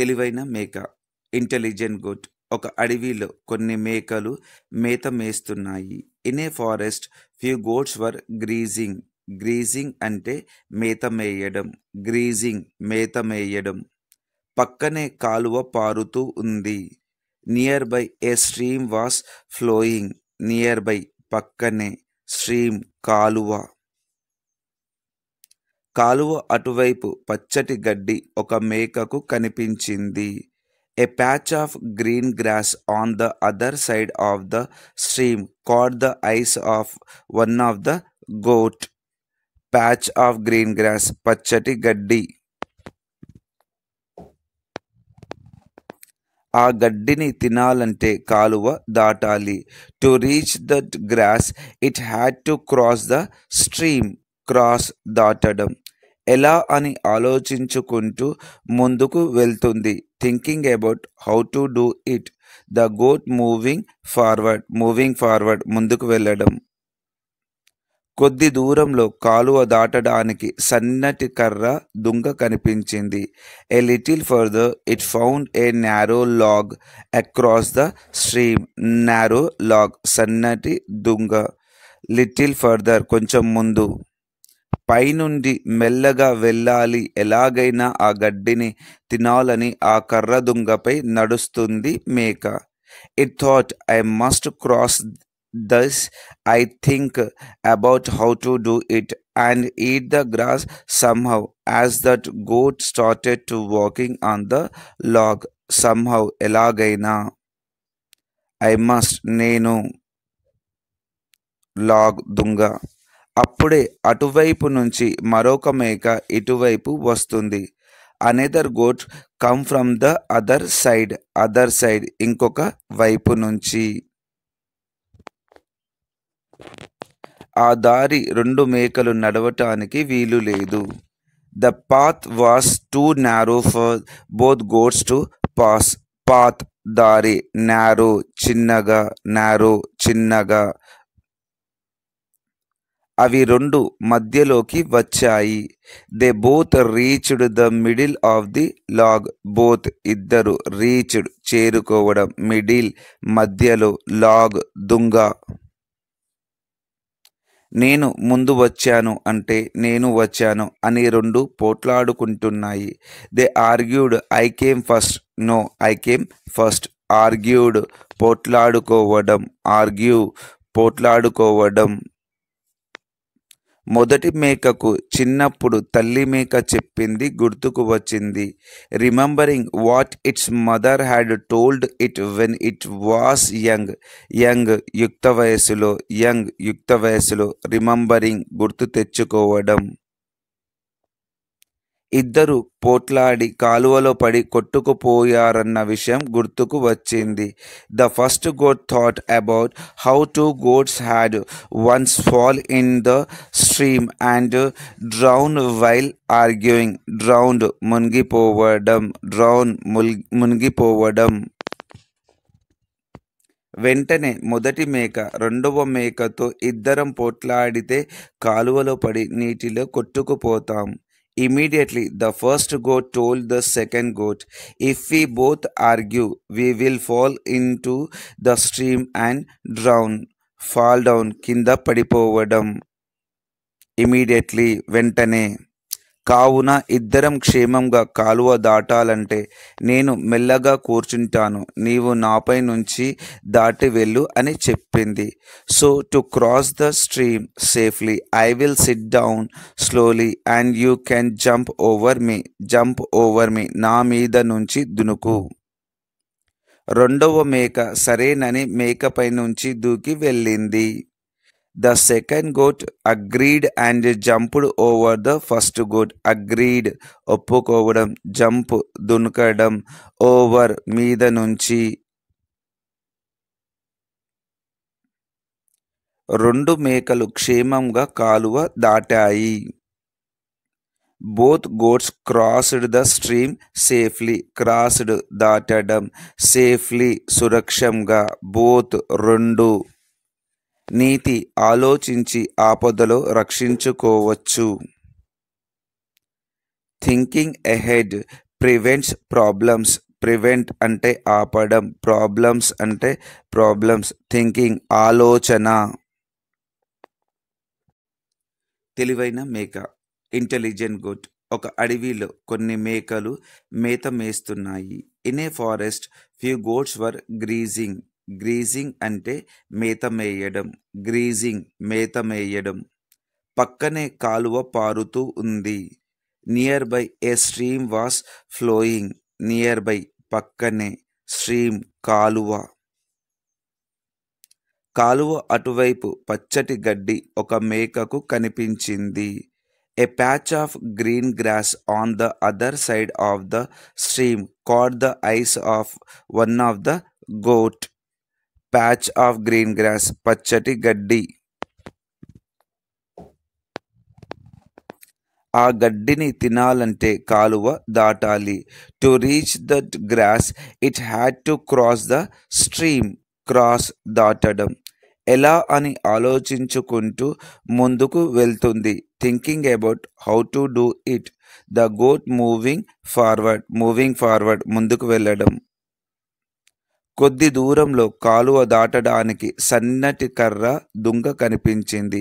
తెలివైన మేక. Intelligent goat. ఒక అడవిలో కొన్ని మేకలు మేత మేస్తున్నాయి. In a forest few goats were grazing. Grazing అంటే మేత మేయడం. గ్రీజింగ్ మేత మేయడం. పక్కనే కాలువ పారుతూ ఉంది. Near by a stream was flowing. Near by పక్కనే, స్ట్రీమ్ కాలువ. కాలువ అటువైపు పచ్చటి గడ్డి ఒక మేకకు కనిపించింది. A patch of green grass on the other side of the stream caught the eyes of one of the goat. Patch of green grass, పచ్చటి గడ్డి. ఆ గడ్డిని తినాలంటే కాలువ దాటాలి. To reach that grass it had to cross the stream. Cross దాటడం. ఎలా అని ఆలోచించుకుంటూ ముందుకు వెళ్తుంది. Thinking about how to do it. The goat moving forward. Moving forward ముందుకు వెళ్ళడం. కొద్ది దూరంలో కాలువ దాటడానికి సన్నటి కర్ర దుంగ కనిపించింది. A little further it found a narrow log across the stream. Narrow log సన్నటి దుంగ. లిటిల్ ఫర్దర్ కొంచెం ముందు. పైనుండి మెల్లగా వెళ్ళాలి. ఎలాగైనా ఆ గడ్డిని తినాలని ఆ కర్ర దుంగపై నడుస్తుంది మేక. It thought I must cross this. I think about how to do it and eat the grass somehow. As that goat started to walking on the log. Somehow ఎలాగైనా. ఐ మస్ట్ నేను. లాగ్ దుంగ. అప్పుడే అటువైపు నుంచి మరొక మేక ఇటువైపు వస్తుంది. Another goat come from the other side. Other side ఇంకొక వైపు నుంచి. ఆ దారి రెండు మేకలు నడవటానికి వీలు లేదు. The path was too narrow for both goats to pass. Path దారి. నారో చిన్నగా. నారో చిన్నగా. అవి రెండు మధ్యలోకి వచ్చాయి. They both reached the middle of the log. Both ఇద్దరు. రీచ్డ్ చేరుకోవడం. మిడిల్ మధ్యలో. లాగ్ దుంగ. నేను ముందు వచ్చాను అంటే నేను వచ్చాను అని రెండు పోట్లాడుకుంటున్నాయి. They argued. I came first. No I came first. Argued పోట్లాడుకోవడం. ఆర్గ్యూ పోట్లాడుకోవడం. మొదటి మేకకు చిన్నప్పుడు తల్లి మేక చెప్పింది గుర్తుకు వచ్చింది. Remembering what it's mother had told it when it was young. Young యుక్త వయసులో. యంగ్ యుక్త వయసులో. రిమెంబరింగ్ గుర్తు తెచ్చుకోవడం. ఇద్దరు పోట్లాడి కాలువలో పడి కొట్టుకుపోయారన్న విషయం గుర్తుకు వచ్చింది. The first goat thought about how two goats had once fall in the stream and drown while arguing. Drowned మునిగిపోవడం. డ్రౌన్ మునిగిపోవడం. వెంటనే మొదటి మేక రెండవ మేకతో ఇద్దరం పోట్లాడితే కాలువలో పడి నీటిలో కొట్టుకుపోతాం. Immediately the first goat told the second goat, if we both argue, we will fall into the stream and drown. Fall down. కింద పడిపోవడం. Immediately వెంటనే. కావున ఇద్దరం క్షేమంగా కాలువ దాటాలంటే నేను మెల్లగా కూర్చుంటాను, నీవు నాపై నుంచి దాటి వెళ్ళు అని చెప్పింది. So to cross the stream safely I will sit down slowly and you can jump over me. Jump over me. నా మీద నుంచి దునుకు. రెండవ మేక సరేనని మేకపై నుంచి దూకి వెళ్ళింది. The second goat agreed and jumped over the first goat. Agreed ఒప్పుకోవడం. జంప్ దునకడం. ఓవర్ మీద నుంచి. రెండు మేకలు క్షేమంగా కాలువ దాటాయి. Both goats crossed the stream safely. Crossed దాటడం. సేఫ్లీ సురక్షంగా. బోత్ రెండు. నీతి ఆలోచించి ఆపదలో రక్షించుకోవచ్చు. Thinking ahead prevents problems. Prevent అంటే ఆపడం, ప్రాబ్లమ్స్ అంటే ప్రాబ్లమ్స్. థింకింగ్ ఆలోచన. తెలివైన మేక. Intelligent goat. ఒక అడవిలో కొన్ని మేకలు మేత మేస్తున్నాయి. In a forest few goats were grazing. Grazing అంటే మేత మేయడం. గ్రీజింగ్ మేత మేయడం. పక్కనే కాలువ పారుతూ ఉంది. Near by a stream was flowing. Near by పక్కనే, స్ట్రీమ్ కాలువ. కాలువ అటువైపు పచ్చటి గడ్డి ఒక మేకకు కనిపించింది. A patch of green grass on the other side of the stream caught the eyes of one of the goat. Patch of green grass పచ్చటి గడ్డి. ఆ గడ్డిని తినాలంటే కాలువ దాటాలి. To reach that grass it had to cross the stream. Cross దాటడం. ఎలా అని ఆలోచించుకుంటూ ముందుకు వెళ్తుంది. Thinking about how to do it. The goat moving forward. Moving forward ముందుకు వెళ్ళడం. కొద్ది దూరంలో కాలువ దాటడానికి సన్నటి కర్ర దుంగ కనిపించింది.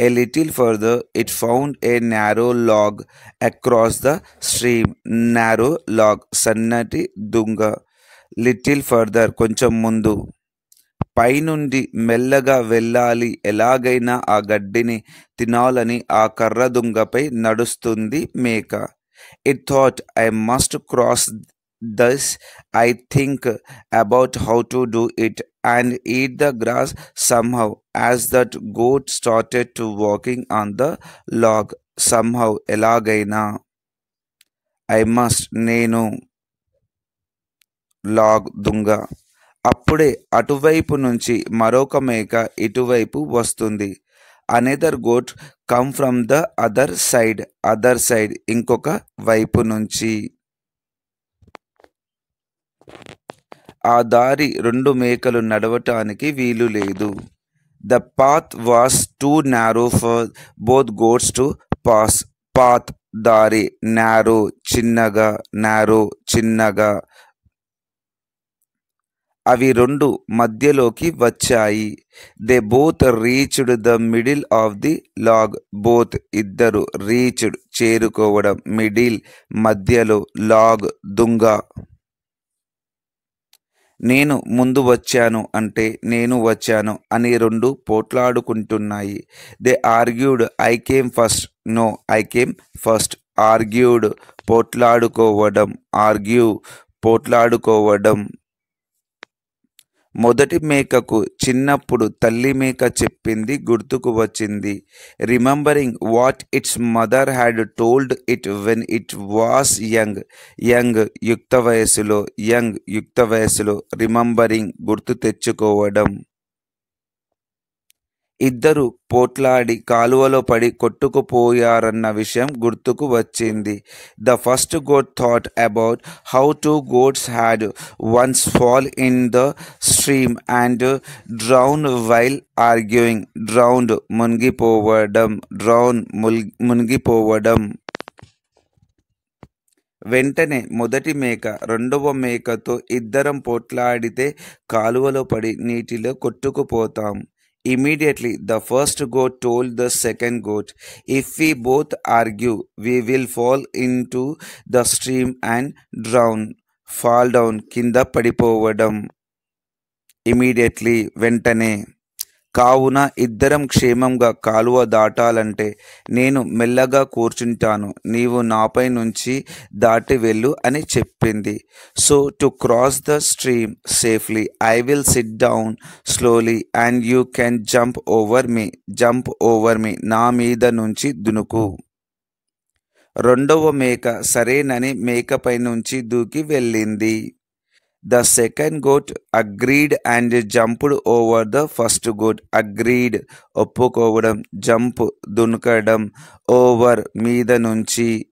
A little further it found a narrow log across the stream. Narrow log సన్నటి దుంగ. లిటిల్ ఫర్దర్ కొంచెం ముందు. పైనుండి మెల్లగా వెళ్ళాలి. ఎలాగైనా ఆ గడ్డిని తినాలని ఆ కర్ర దుంగపై నడుస్తుంది మేక. It thought I must cross this. I think about how to do it and eat the grass somehow. As that goat started to walking on the log. Somehow ఎలాగైనా. ఐ మస్ట్ నేను. లాగ్ దుంగ. అప్పుడే అటువైపు నుంచి మరొక మేక ఇటువైపు వస్తుంది. Another goat come from the other side. Other side ఇంకొక వైపు నుంచి. ఆ దారి రెండు మేకలు నడవటానికి వీలు లేదు. The path was too narrow for both goats to pass. Path దారి, నారో చిన్నగా, నారో చిన్నగా. అవి రెండు మధ్యలోకి వచ్చాయి. They both reached the middle of the log. Both ఇద్దరు, రీచ్డ్ చేరుకోవడం, మిడిల్ మధ్యలో, లాగ్ దుంగ. నేను ముందు వచ్చాను అంటే నేను వచ్చాను అని రెండు పోట్లాడుకుంటున్నాయి. They argued. I came first. No, I came first. Argued పోట్లాడుకోవడం. ఆర్గ్యూ పోట్లాడుకోవడం. మొదటి మేకకు చిన్నప్పుడు తల్లి మేక చెప్పింది గుర్తుకు వచ్చింది. Remembering what it's mother had told it when it was young. Young యుక్త వయసులో. యంగ్ యుక్త వయసులో. రిమెంబరింగ్ గుర్తు తెచ్చుకోవడం. ఇద్దరు పోట్లాడి కాలువలో పడి కొట్టుకుపోయారన్న విషయం గుర్తుకు వచ్చింది. The first goat thought about how two goats had once fall in the stream and drown while arguing. Drowned మునిగిపోవడం. డ్రౌన్ మునిగిపోవడం. వెంటనే మొదటి మేక రెండవ మేకతో ఇద్దరం పోట్లాడితే కాలువలో పడి నీటిలో కొట్టుకుపోతాం. Immediately the first goat told the second goat, if we both argue, we will fall into the stream and drown. Fall down, కింద పడిపోవడం. Immediately వెంటనే. కావున ఇద్దరం క్షేమంగా కాలువ దాటాలంటే నేను మెల్లగా కూర్చుంటాను, నీవు నాపై నుంచి దాటి వెళ్ళు అని చెప్పింది. So to cross the stream safely I will sit down slowly and you can jump over me. Jump over me, నా మీద నుంచి దునుకు. రెండవ మేక సరేనని మేకపై నుంచి దూకి వెళ్ళింది. The second goat agreed and jumped over the first goat. Agreed ఒప్పుకోవడం, జంప్ దునకడం, ఓవర్ మీద నుంచి.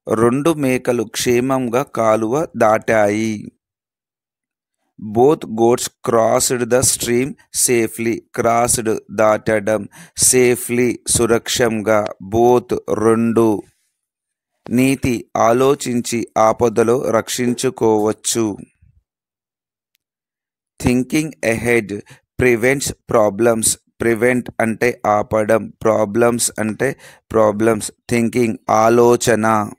రెండు మేకలు క్షేమంగా కాలువ దాటాయి. Both goats crossed the stream safely. Crossed దాటడం, సేఫ్లీ సురక్షంగా, బోత్ రెండు. నీతి ఆలోచించి ఆపదలో రక్షించుకోవచ్చు. Thinking ahead prevents problems. Prevent అంటే ఆపడం, ప్రాబ్లమ్స్ అంటే ప్రాబ్లమ్స్. థింకింగ్ ఆలోచన.